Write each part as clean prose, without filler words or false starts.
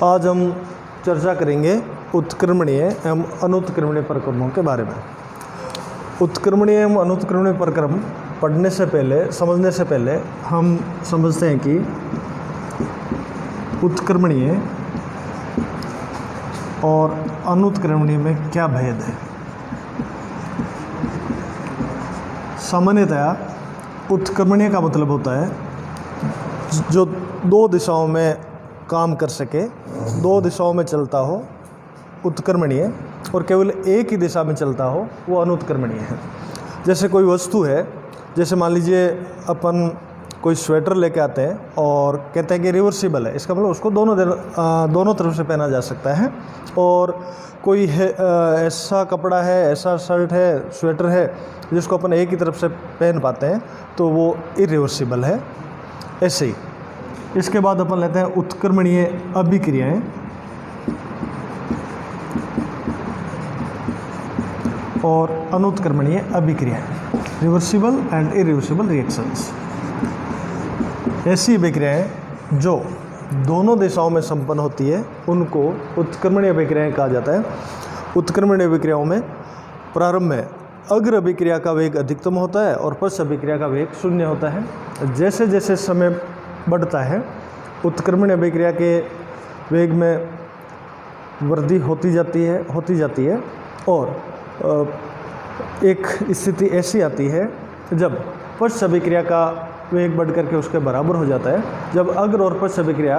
आज हम चर्चा करेंगे उत्क्रमणीय एवं अनुत्क्रमणीय प्रक्रमों के बारे में। उत्क्रमणीय एवं अनुत्क्रमणीय प्रक्रम पढ़ने से पहले, समझने से पहले हम समझते हैं कि उत्क्रमणीय और अनुत्क्रमणीय में क्या भेद है। सामान्यतया उत्क्रमणीय का मतलब होता है जो दो दिशाओं में काम कर सके, दो दिशाओं में चलता हो, उत्क्रमणीय, और केवल एक ही दिशा में चलता हो वो अनुत्क्रमणीय है। जैसे कोई वस्तु है, जैसे मान लीजिए अपन कोई स्वेटर लेके आते हैं और कहते हैं कि रिवर्सिबल है, इसका मतलब उसको दोनों तरफ से पहना जा सकता है। और कोई है ऐसा कपड़ा है, ऐसा शर्ट है, स्वेटर है जिसको अपन एक ही तरफ से पहन पाते हैं तो वो इरिवर्सिबल है। ऐसे ही इसके बाद अपन लेते हैं उत्क्रमणीय अभिक्रियाएं। और अनुत्क्रमणीय अभिक्रियाएं, रिवर्सिबल एंड इरिवर्सिबल रिएक्शंस। ऐसी अभिक्रियाएं जो दोनों दिशाओं में संपन्न होती है उनको उत्क्रमणीय अभिक्रियाएं कहा जाता है। उत्क्रमणीय अभिक्रियाओं में प्रारंभ में अग्र अभिक्रिया का वेग अधिकतम होता है और पश्च अभिक्रिया का वेग शून्य होता है। जैसे जैसे समय बढ़ता है उत्क्रमणीय अभिक्रिया के वेग में वृद्धि होती जाती है और एक स्थिति ऐसी आती है जब पश्च अभिक्रिया का वेग बढ़ करके उसके बराबर हो जाता है। जब अग्र और पश्च अभिक्रिया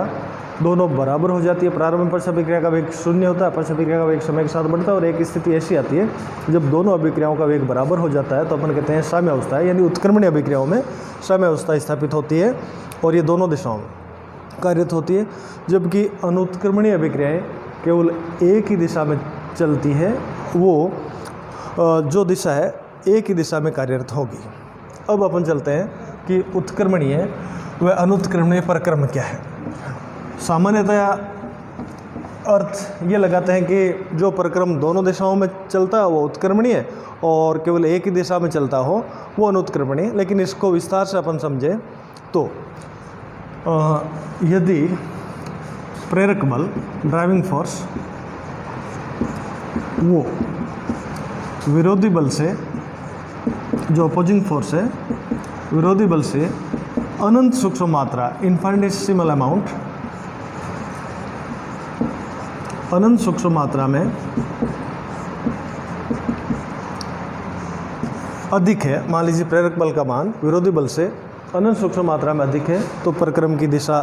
दोनों बराबर हो जाती है, प्रारंभ में पश्च अभिक्रिया का वेग शून्य होता है, पश्च अभिक्रिया का वेग समय के साथ बढ़ता है, और एक स्थिति ऐसी आती है जब दोनों अभिक्रियाओं का वेग बराबर हो जाता है तो अपन कहते हैं साम्य अवस्था है। यानी उत्क्रमणीय अभिक्रियाओं में साम्य अवस्था स्थापित होती है और ये दोनों दिशाओं में कार्यरत होती है। जबकि अनुत्क्रमणीय अभिक्रियाएं केवल एक ही दिशा में चलती है, वो जो दिशा है एक ही दिशा में कार्यरत होगी। अब अपन चलते हैं कि उत्क्रमणीय व अनुत्क्रमणीय प्रक्रम क्या है। सामान्यतया अर्थ ये लगाते हैं कि जो प्रक्रम दोनों दिशाओं में चलता है वो उत्क्रमणीय और केवल एक ही दिशा में चलता हो वो अनुत्क्रमणीय। लेकिन इसको विस्तार से अपन समझें तो यदि प्रेरक बल, ड्राइविंग फोर्स, वो विरोधी बल से, जो अपोजिंग फोर्स है, विरोधी बल से अनंत सूक्ष्म मात्रा, इनफाइनिटेसिमल अमाउंट, अनंत सूक्ष्म मात्रा में अधिक है, मान लीजिए प्रेरक बल का मान विरोधी बल से अनंत सूक्ष्म मात्रा में अधिक है तो प्रक्रम की दिशा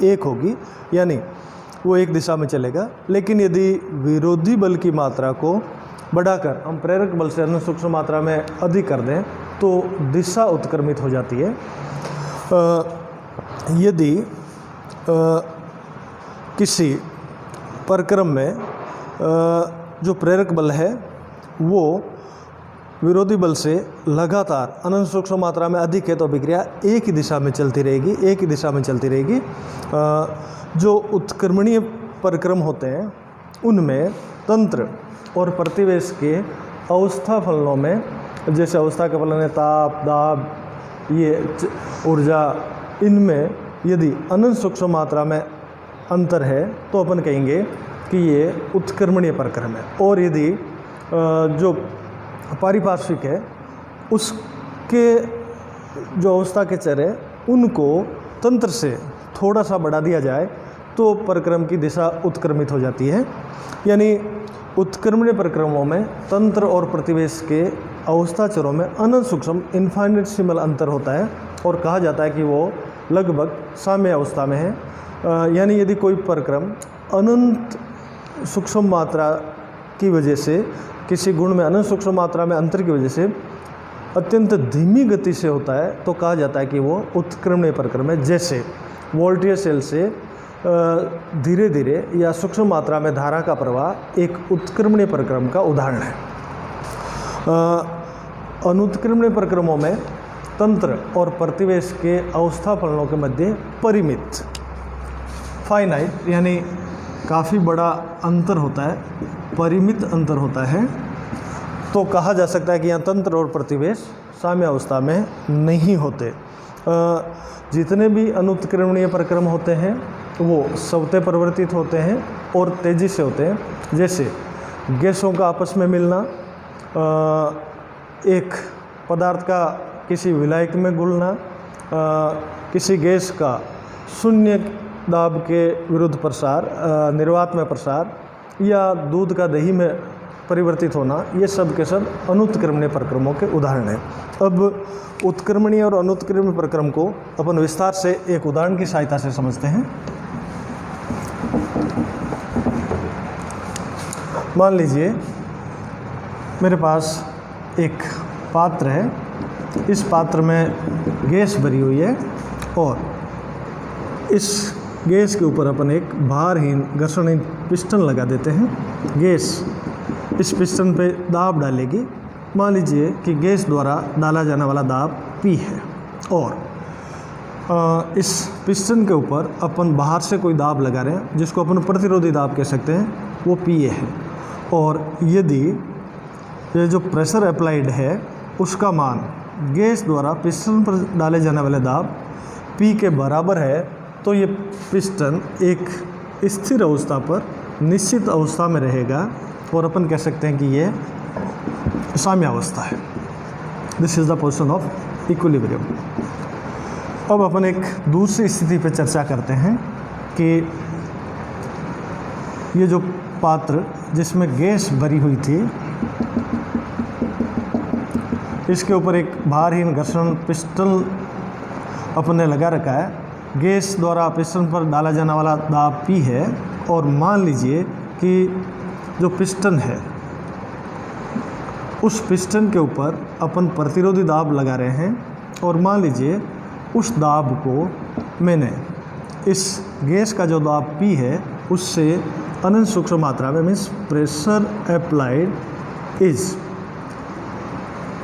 एक होगी, यानी वो एक दिशा में चलेगा। लेकिन यदि विरोधी बल की मात्रा को बढ़ाकर हम प्रेरक बल से अनंत सूक्ष्म मात्रा में अधिक कर दें तो दिशा उत्क्रमित हो जाती है। यदि किसी प्रक्रम में जो प्रेरक बल है वो विरोधी बल से लगातार अनंत सूक्ष्म मात्रा में अधिक है तो अभिक्रिया एक ही दिशा में चलती रहेगी, जो उत्क्रमणीय प्रक्रम होते हैं उनमें तंत्र और प्रतिवेश के अवस्था फलनों में, जैसे अवस्था के फलन है ताप, दाब, ये ऊर्जा, इनमें यदि अनंत सूक्ष्म मात्रा में अंतर है तो अपन कहेंगे कि ये उत्क्रमणीय प्रक्रम है। और यदि जो पारिपार्श्विक है उसके जो अवस्था के चर है उनको तंत्र से थोड़ा सा बढ़ा दिया जाए तो प्रक्रम की दिशा उत्क्रमित हो जाती है। यानी उत्क्रमणीय प्रक्रमों में तंत्र और प्रतिवेश के अवस्था चरों में अनंत सूक्ष्म इनफाइनिटेसिमल अंतर होता है और कहा जाता है कि वो लगभग साम्य अवस्था में है। यानी यदि कोई प्रक्रम अनंत सूक्ष्म मात्रा की वजह से, किसी गुण में अनंत सूक्ष्म मात्रा में अंतर की वजह से अत्यंत धीमी गति से होता है तो कहा जाता है कि वो उत्क्रमणीय प्रक्रम है। जैसे वोल्टेज सेल से धीरे धीरे या सूक्ष्म मात्रा में धारा का प्रवाह एक उत्क्रमणीय प्रक्रम का उदाहरण है। अनुत्क्रमणीय प्रक्रमों में तंत्र और प्रतिवेश के अवस्था फलनों के मध्य परिमित, फाइनाइट, यानी काफ़ी बड़ा अंतर होता है, परिमित अंतर होता है, तो कहा जा सकता है कि यहाँ तंत्र और प्रतिवेश साम्य अवस्था में नहीं होते। जितने भी अनुत्क्रमणीय प्रक्रम होते हैं वो स्वतः परिवर्तित होते हैं और तेज़ी से होते हैं। जैसे गैसों का आपस में मिलना, एक पदार्थ का किसी विलायक में घुलना, किसी गैस का शून्य दाब के विरुद्ध प्रसार, निर्वात में प्रसार, या दूध का दही में परिवर्तित होना, ये सब के सब अनुत्क्रमणीय प्रक्रमों के उदाहरण हैं। अब उत्क्रमणीय और अनुत्क्रमणीय प्रक्रम को अपन विस्तार से एक उदाहरण की सहायता से समझते हैं। मान लीजिए मेरे पास एक पात्र है, इस पात्र में गैस भरी हुई है और इस गैस के ऊपर अपन एक भारहीन घर्षणहीन पिस्टन लगा देते हैं। गैस इस पिस्टन पे दाब डालेगी। मान लीजिए कि गैस द्वारा डाला जाने वाला दाब P है और इस पिस्टन के ऊपर अपन बाहर से कोई दाब लगा रहे हैं जिसको अपन प्रतिरोधी दाब कह सकते हैं, वो PA है। और यदि ये जो प्रेशर अप्लाइड है उसका मान गैस द्वारा पिस्टन पर डाले जाने वाले दाब P के बराबर है, तो ये पिस्टन एक स्थिर अवस्था पर निश्चित अवस्था में रहेगा और अपन कह सकते हैं कि ये साम्यावस्था है। This is the position of equilibrium. अब अपन एक दूसरी स्थिति पर चर्चा करते हैं कि ये जो पात्र जिसमें गैस भरी हुई थी, इसके ऊपर एक भारहीन घर्षण पिस्टन अपन ने लगा रखा है। गैस द्वारा पिस्टन पर डाला जाने वाला दाब P है और मान लीजिए कि जो पिस्टन है उस पिस्टन के ऊपर अपन प्रतिरोधी दाब लगा रहे हैं और मान लीजिए उस दाब को मैंने इस गैस का जो दाब P है उससे अनंत सूक्ष्म मात्रा में, means pressure applied is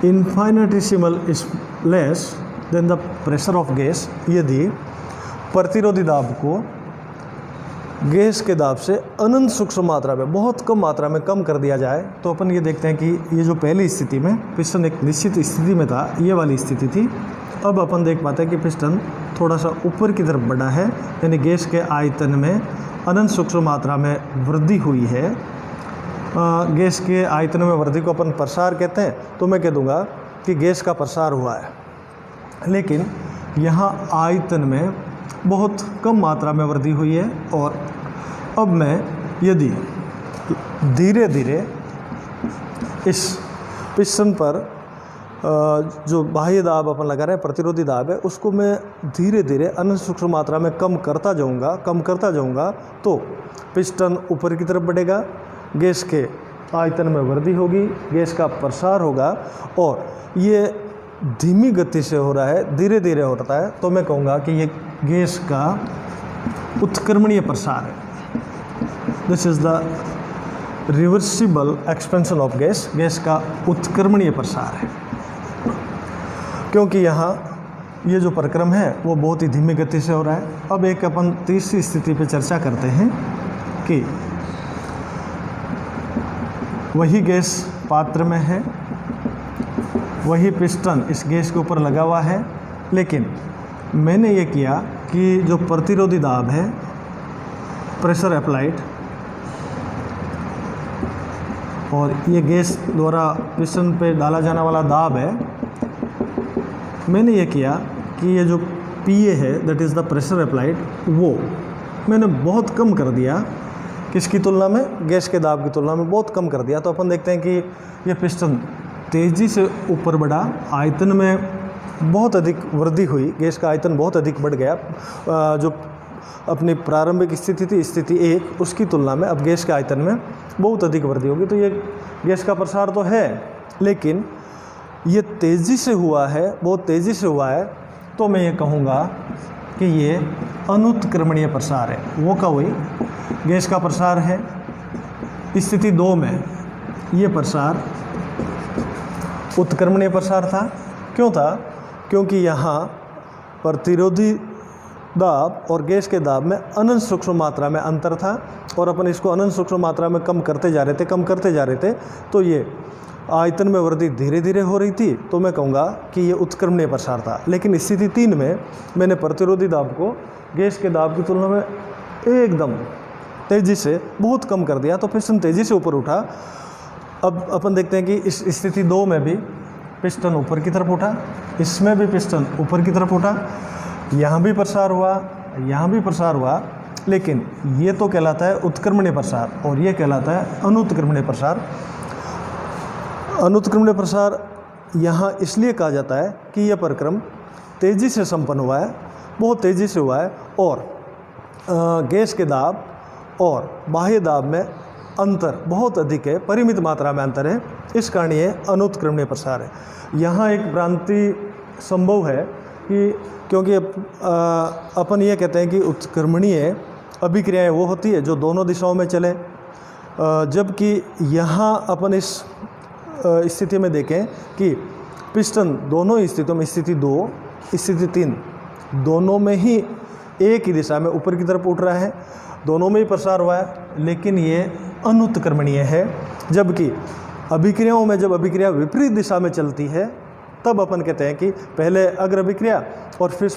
infinitesimal is less than the pressure of gas. यदि प्रतिरोधी दाब को गैस के दाब से अनंत सूक्ष्म मात्रा में, बहुत कम मात्रा में कम कर दिया जाए, तो अपन ये देखते हैं कि ये जो पहली स्थिति में पिस्टन एक निश्चित स्थिति में था, ये वाली स्थिति थी। अब अपन देख पाते हैं कि पिस्टन थोड़ा सा ऊपर की तरफ बढ़ा है, यानी गैस के आयतन में अनंत सूक्ष्म मात्रा में वृद्धि हुई है। गैस के आयतन में वृद्धि को अपन प्रसार कहते हैं, तो मैं कह दूंगा कि गैस का प्रसार हुआ है। लेकिन यहाँ आयतन में बहुत कम मात्रा में वृद्धि हुई है और अब मैं यदि धीरे धीरे इस पिस्टन पर जो बाह्य दाब अपन लगा रहे हैं, प्रतिरोधी दाब है, उसको मैं धीरे धीरे अनंत सूक्ष्म मात्रा में कम करता जाऊंगा, तो पिस्टन ऊपर की तरफ बढ़ेगा, गैस के आयतन में वृद्धि होगी, गैस का प्रसार होगा और ये धीमी गति से हो रहा है, धीरे धीरे हो रहा है, तो मैं कहूँगा कि ये गैस का उत्क्रमणीय प्रसार है। This is the reversible expansion of gas. Gas का उत्क्रमणीय प्रसार है, क्योंकि यहाँ ये जो प्रक्रम है वो बहुत ही धीमी गति से हो रहा है। अब एक अपन तीसरी स्थिति पे चर्चा करते हैं कि वही गैस पात्र में है, वही पिस्टन इस गैस के ऊपर लगा हुआ है, लेकिन मैंने ये किया कि जो प्रतिरोधी दाब है, प्रेशर अप्लाइड, और ये गैस द्वारा पिस्टन पे डाला जाने वाला दाब है, मैंने ये किया कि ये जो PA है, that is the pressure applied, वो मैंने बहुत कम कर दिया। किसकी तुलना में? गैस के दाब की तुलना में बहुत कम कर दिया। तो अपन देखते हैं कि ये पिस्टन तेज़ी से ऊपर बढ़ा, आयतन में बहुत अधिक वृद्धि हुई, गैस का आयतन बहुत अधिक बढ़ गया। जो अपनी प्रारंभिक स्थिति थी, स्थिति 1, उसकी तुलना में अब गैस के आयतन में बहुत अधिक वृद्धि होगी। तो ये गैस का प्रसार तो है, लेकिन ये तेज़ी से हुआ है, बहुत तेज़ी से हुआ है, तो मैं ये कहूँगा कि ये अनुत्क्रमणीय प्रसार है। वो क्या हुई? गैस का प्रसार है। स्थिति 2 में ये प्रसार उत्क्रमणीय प्रसार था। क्यों था? क्योंकि यहाँ प्रतिरोधी दाब और गैस के दाब में अनंत सूक्ष्म मात्रा में अंतर था और अपन इसको अनंत सूक्ष्म मात्रा में कम करते जा रहे थे, तो ये आयतन में वृद्धि धीरे धीरे हो रही थी तो मैं कहूँगा कि ये उत्क्रमणीय प्रसार था। लेकिन स्थिति 3 में मैंने प्रतिरोधी दाब को गैस के दाब की तुलना में एकदम तेज़ी से बहुत कम कर दिया, तो पिस्टन तेज़ी से ऊपर उठा। अब अपन देखते हैं कि इस स्थिति 2 में भी पिस्टन ऊपर की तरफ उठा, इसमें भी पिस्टन ऊपर की तरफ उठा, यहाँ भी प्रसार हुआ, यहाँ भी प्रसार हुआ, लेकिन ये तो कहलाता है उत्क्रमणीय प्रसार और ये कहलाता है अनुत्क्रमणीय प्रसार। अनुत्क्रमणीय प्रसार यहाँ इसलिए कहा जाता है कि यह प्रक्रम तेज़ी से संपन्न हुआ है, बहुत तेज़ी से हुआ है, और गैस के दाब और बाह्य दाब में अंतर बहुत अधिक है, परिमित मात्रा में अंतर है, इस कारण ये अनुत्क्रमणीय प्रसार है। यहाँ एक भ्रांति संभव है कि क्योंकि अपन ये कहते हैं कि उत्क्रमणीय अभिक्रियाएं वो होती है जो दोनों दिशाओं में चले, जबकि यहाँ अपन इस स्थिति में देखें कि पिस्टन दोनों ही स्थितियों में, स्थिति 2, स्थिति 3, दोनों में ही एक ही दिशा में ऊपर की तरफ उठ रहा है, दोनों में ही प्रसार हुआ है, लेकिन ये अनुत्क्रमणीय है। जबकि अभिक्रियाओं में जब अभिक्रिया विपरीत दिशा में चलती है तब अपन कहते हैं कि पहले अग्र अभिक्रिया और फिर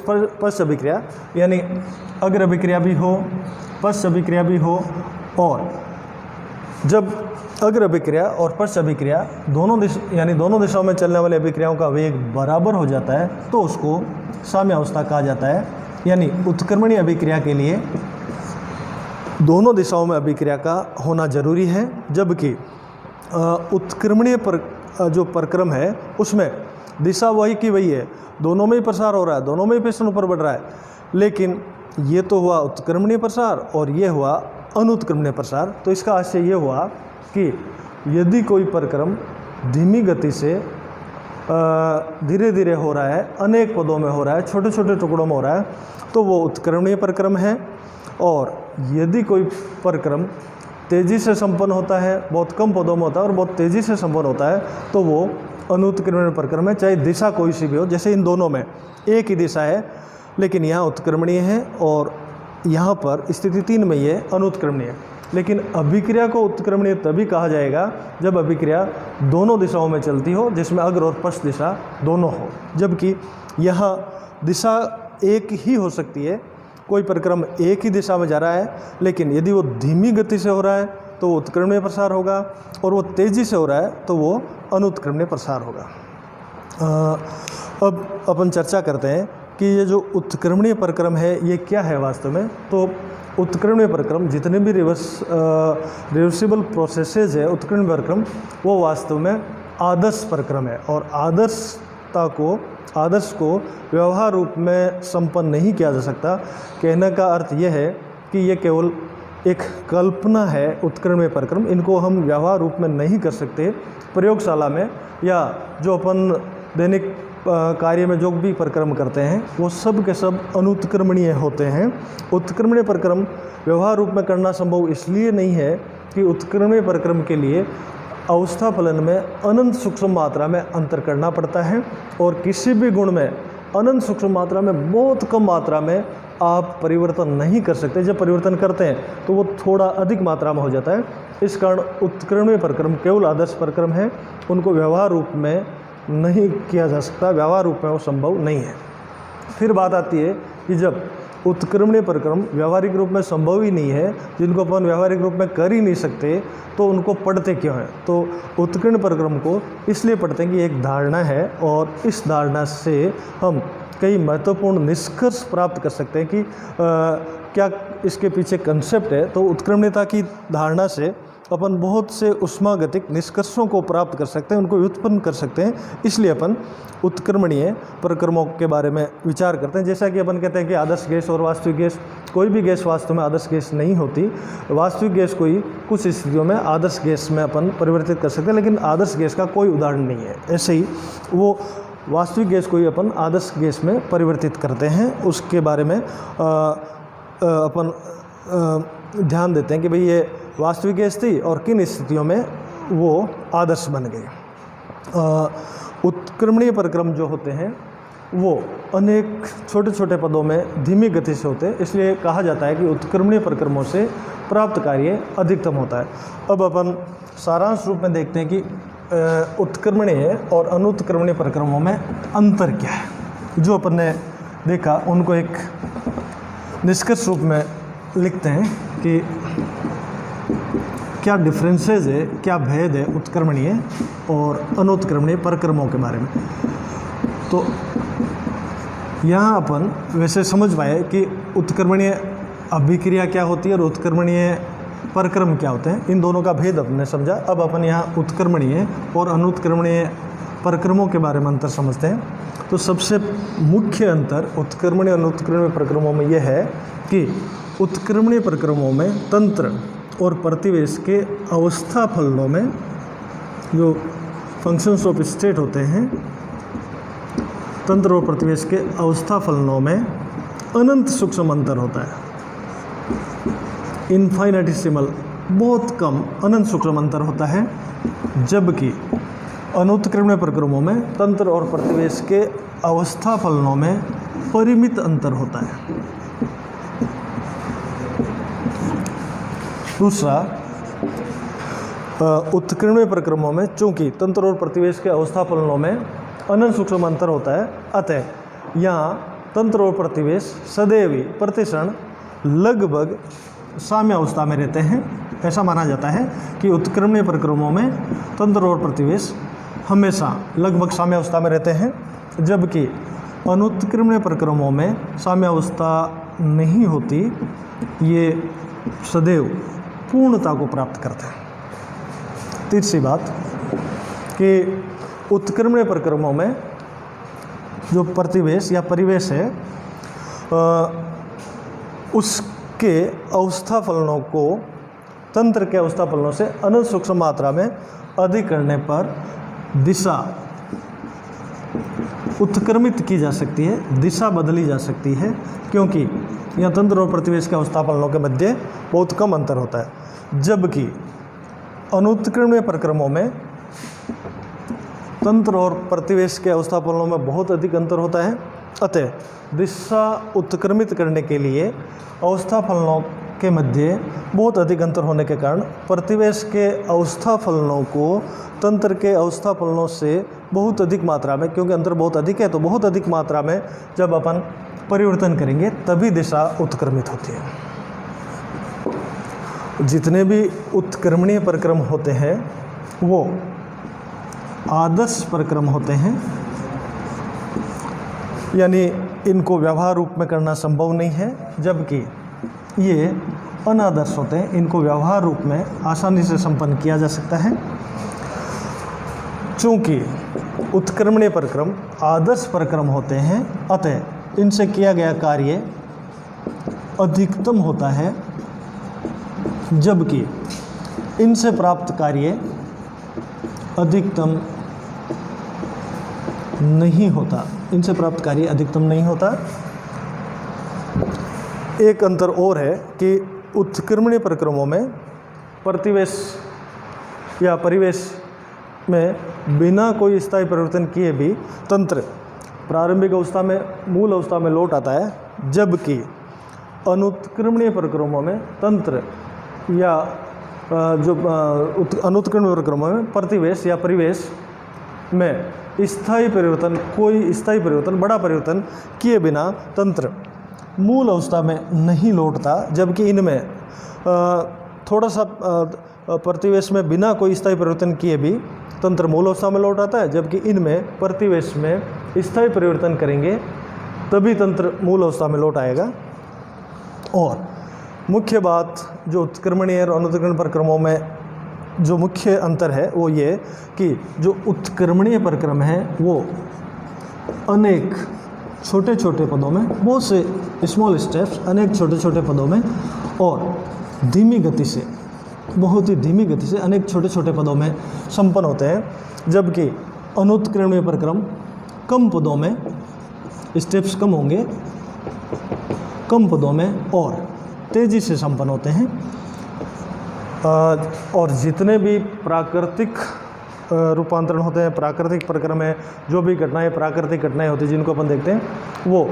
पश्च अभिक्रिया, यानी अग्र अभिक्रिया भी हो, पश्च अभिक्रिया भी हो, और जब अग्र अभिक्रिया और पश्च अभिक्रिया दोनों दिशाओं में चलने वाली अभिक्रियाओं का वेग बराबर हो जाता है तो उसको साम्यावस्था कहा जाता है। यानी उत्क्रमणीय अभिक्रिया के लिए दोनों दिशाओं में अभिक्रिया का होना जरूरी है, जबकि उत्क्रमणीय जो प्रक्रम है उसमें दिशा वही की वही है, दोनों में ही प्रसार हो रहा है, दोनों में ही पिस्टन ऊपर बढ़ रहा है, लेकिन ये तो हुआ उत्क्रमणीय प्रसार और ये हुआ अनुत्क्रमणीय प्रसार। तो इसका आशय ये हुआ कि यदि कोई प्रक्रम धीमी गति से धीरे धीरे हो रहा है, अनेक पदों में हो रहा है, छोटे छोटे टुकड़ों में हो रहा है, तो वो उत्क्रमणीय प्रक्रम है। और यदि कोई प्रक्रम तेज़ी से संपन्न होता है, बहुत कम पदों में होता है और बहुत तेज़ी से संपन्न होता है, तो वो अनुत्क्रमणीय प्रक्रम है, चाहे दिशा कोई सी भी हो। जैसे इन दोनों में एक ही दिशा है, लेकिन यहाँ उत्क्रमणीय है और यहाँ पर स्थिति 3 में ये अनुत्क्रमणीय है। लेकिन अभिक्रिया को उत्क्रमणीय तभी कहा जाएगा जब अभिक्रिया दोनों दिशाओं में चलती हो, जिसमें अग्र और पश्च दिशा दोनों हो। जबकि यहाँ दिशा एक ही हो सकती है, कोई प्रक्रम एक ही दिशा में जा रहा है, लेकिन यदि वो धीमी गति से हो रहा है तो वो उत्क्रमणीय प्रसार होगा, और वो तेज़ी से हो रहा है तो वो अनुत्क्रमणीय प्रसार होगा। अब अपन चर्चा करते हैं कि ये जो उत्क्रमणीय प्रक्रम है ये क्या है वास्तव में। तो उत्क्रमणीय प्रक्रम जितने भी रिवर्सिबल प्रोसेसेज है, उत्क्रमणीय प्रक्रम वो वास्तव में आदर्श प्रक्रम है, और आदर्श को व्यवहार रूप में संपन्न नहीं किया जा सकता। कहने का अर्थ यह है कि ये केवल एक कल्पना है उत्क्रमणीय प्रक्रम, इनको हम व्यवहार रूप में नहीं कर सकते। प्रयोगशाला में या जो अपन दैनिक कार्य में जो भी प्रक्रम करते हैं वो सब के सब अनुत्क्रमणीय होते हैं। उत्क्रमणीय प्रक्रम व्यवहार रूप में करना संभव इसलिए नहीं है कि उत्क्रमणीय प्रक्रम के लिए अवस्था फलन में अनंत सूक्ष्म मात्रा में अंतर करना पड़ता है, और किसी भी गुण में अनंत सूक्ष्म मात्रा में बहुत कम मात्रा में आप परिवर्तन नहीं कर सकते। जब परिवर्तन करते हैं तो वो थोड़ा अधिक मात्रा में हो जाता है। इस कारण उत्क्रमणीय प्रक्रम केवल आदर्श प्रक्रम है, उनको व्यवहार रूप में नहीं किया जा सकता, व्यवहार रूप में वो संभव नहीं है। फिर बात आती है कि जब उत्क्रमणीय प्रक्रम व्यवहारिक रूप में संभव ही नहीं है, जिनको अपन व्यवहारिक रूप में कर ही नहीं सकते, तो उनको पढ़ते क्यों हैं? तो उत्क्रमणीय प्रक्रम को इसलिए पढ़ते हैं कि एक धारणा है, और इस धारणा से हम कई महत्वपूर्ण निष्कर्ष प्राप्त कर सकते हैं कि क्या इसके पीछे कंसेप्ट है। तो उत्क्रमणीयता की धारणा से अपन बहुत से उष्मागतिक निष्कर्षों को प्राप्त कर सकते हैं, उनको व्युत्पन्न कर सकते हैं। इसलिए अपन उत्क्रमणीय प्रक्रमों के बारे में विचार करते हैं। जैसा कि अपन कहते हैं कि आदर्श गैस और वास्तविक गैस, कोई भी गैस वास्तव में आदर्श गैस नहीं होती। वास्तविक गैस को ही कुछ स्थितियों में आदर्श गैस में अपन परिवर्तित कर सकते हैं, लेकिन आदर्श गैस का कोई उदाहरण नहीं है। ऐसे ही वो वास्तविक गैस को ही अपन आदर्श गैस में परिवर्तित करते हैं। उसके बारे में अपन ध्यान देते हैं कि भाई ये वास्तविक गैस थी और किन स्थितियों में वो आदर्श बन गए। उत्क्रमणीय प्रक्रम जो होते हैं वो अनेक छोटे छोटे पदों में धीमी गति से होते हैं, इसलिए कहा जाता है कि उत्क्रमणीय प्रक्रमों से प्राप्त कार्य अधिकतम होता है। अब अपन सारांश रूप में देखते हैं कि उत्क्रमणीय और अनुत्क्रमणीय प्रक्रमों में अंतर क्या है, जो अपन ने देखा उनको एक निष्कर्ष रूप में लिखते हैं कि क्या डिफरेंसेस है, क्या भेद है उत्क्रमणीय और अनुत्क्रमणीय प्रक्रमों के बारे में। तो यहाँ अपन वैसे समझ पाए कि उत्क्रमणीय अभिक्रिया क्या होती है और उत्क्रमणीय प्रक्रम क्या होते हैं, इन दोनों का भेद अपने समझा। अब अपन यहाँ उत्क्रमणीय और अनुत्क्रमणीय प्रक्रमों के बारे में अंतर समझते हैं। तो सबसे मुख्य अंतर उत्क्रमणीय और अनुत्क्रमणीय प्रक्रमों में यह है कि उत्क्रमणीय प्रक्रमों में तंत्र और प्रतिवेश के अवस्था फलनों में जो फंक्शंस ऑफ स्टेट होते हैं, तंत्र और प्रतिवेश के अवस्था फलनों में अनंत सूक्ष्म अंतर होता है, इनफाइनेटिसिमल, बहुत कम अनंत सूक्ष्म अंतर होता है। जबकि अनुत्क्रमणीय प्रक्रमों में तंत्र और प्रतिवेश के अवस्था फलनों में परिमित अंतर होता है। दूसरा, उत्क्रमणीय प्रक्रमों में चूंकि तंत्र और प्रतिवेश के अवस्था फलनों में अनंत सूक्ष्म अंतर होता है, अतः यहाँ तंत्र और प्रतिवेश सदैव ही प्रतिक्षण लगभग साम्य अवस्था में रहते हैं। ऐसा माना जाता है कि उत्क्रमणीय प्रक्रमों में तंत्र और प्रतिवेश हमेशा लगभग साम्य अवस्था में रहते हैं, जबकि अनुत्क्रमणीय प्रक्रमों में साम्य अवस्था नहीं होती, ये सदैव पूर्णता को प्राप्त करते हैं। तीसरी बात कि उत्क्रमणीय प्रक्रमों में जो प्रतिवेश या परिवेश है उसके अवस्था फलनों को तंत्र के अवस्था फलनों से अनंत सूक्ष्म मात्रा में अधिक करने पर दिशा उत्क्रमित की जा सकती है, दिशा बदली जा सकती है, क्योंकि यहाँ तंत्र और प्रतिवेश के अवस्था फलनों के मध्य बहुत कम अंतर होता है। जबकि अनुत्क्रमणीय प्रक्रमों में तंत्र और प्रतिवेश के अवस्था फलनों में बहुत अधिक अंतर होता है, अतः दिशा उत्क्रमित करने के लिए अवस्था फलनों के मध्य बहुत अधिक अंतर होने के कारण प्रतिवेश के अवस्था फलनों को तंत्र के अवस्था फलनों से बहुत अधिक मात्रा में, क्योंकि अंतर बहुत अधिक है तो बहुत अधिक मात्रा में जब अपन परिवर्तन करेंगे तभी दिशा उत्क्रमित होती है। जितने भी उत्क्रमणीय प्रक्रम होते हैं वो आदर्श प्रक्रम होते हैं, यानी इनको व्यवहार रूप में करना संभव नहीं है, जबकि ये अनादर्श होते हैं, इनको व्यवहार रूप में आसानी से संपन्न किया जा सकता है। चूँकि उत्क्रमणीय प्रक्रम आदर्श प्रक्रम होते हैं, अतः इनसे किया गया कार्य अधिकतम होता है, जबकि इनसे प्राप्त कार्य अधिकतम नहीं होता, इनसे प्राप्त कार्य अधिकतम नहीं होता। एक अंतर और है कि उत्क्रमणीय प्रक्रमों में प्रतिवेश या परिवेश में बिना कोई स्थायी परिवर्तन किए भी तंत्र प्रारंभिक अवस्था में मूल अवस्था में लौट आता है, जबकि अनुत्क्रमणीय प्रक्रमों में तंत्र या जो अनुत्क्रमणीय प्रक्रमों में प्रतिवेश या परिवेश में स्थायी परिवर्तन, कोई स्थायी परिवर्तन, बड़ा परिवर्तन किए बिना तंत्र मूल अवस्था में नहीं लौटता, जबकि इनमें थोड़ा सा प्रतिवेश में बिना कोई स्थायी परिवर्तन किए भी तंत्र मूल अवस्था में लौट आता है, जबकि इनमें प्रतिवेश में स्थायी परिवर्तन करेंगे तभी तंत्र मूल अवस्था में लौट आएगा। और मुख्य बात जो उत्क्रमणीय और अनुत्क्रमणीय प्रक्रमों में जो मुख्य अंतर है वो ये कि जो उत्क्रमणीय प्रक्रम है वो अनेक छोटे छोटे पदों में, बहुत से स्मॉल स्टेप्स, अनेक छोटे छोटे पदों में और धीमी गति से, बहुत ही धीमी गति से अनेक छोटे छोटे पदों में संपन्न होते हैं, जबकि अनुत्क्रमणीय प्रक्रम कम पदों में, स्टेप्स कम होंगे, कम पदों में और तेज़ी से संपन्न होते हैं। और जितने भी प्राकृतिक रूपांतरण होते हैं, प्राकृतिक प्रक्रम है, जो भी घटनाएं प्राकृतिक घटनाएं होती हैं जिनको अपन देखते हैं वो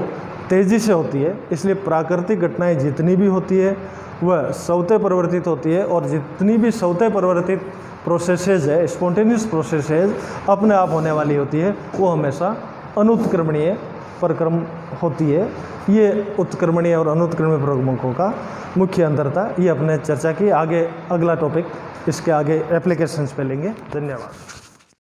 तेज़ी से होती है, इसलिए प्राकृतिक घटनाएं जितनी भी होती है वह स्वतः परिवर्तित होती है, और जितनी भी स्वतः परिवर्तित प्रोसेसेज है, स्पॉन्टेनियस प्रोसेसेज अपने आप होने वाली होती है, वो हमेशा अनुत्क्रमणीय प्रक्रम होती है। ये उत्क्रमणीय और अनुत्क्रमणीय प्रक्रमों का मुख्य अंतर था। ये अपने चर्चा की। आगे अगला टॉपिक इसके आगे एप्लीकेशंस पे लेंगे। धन्यवाद।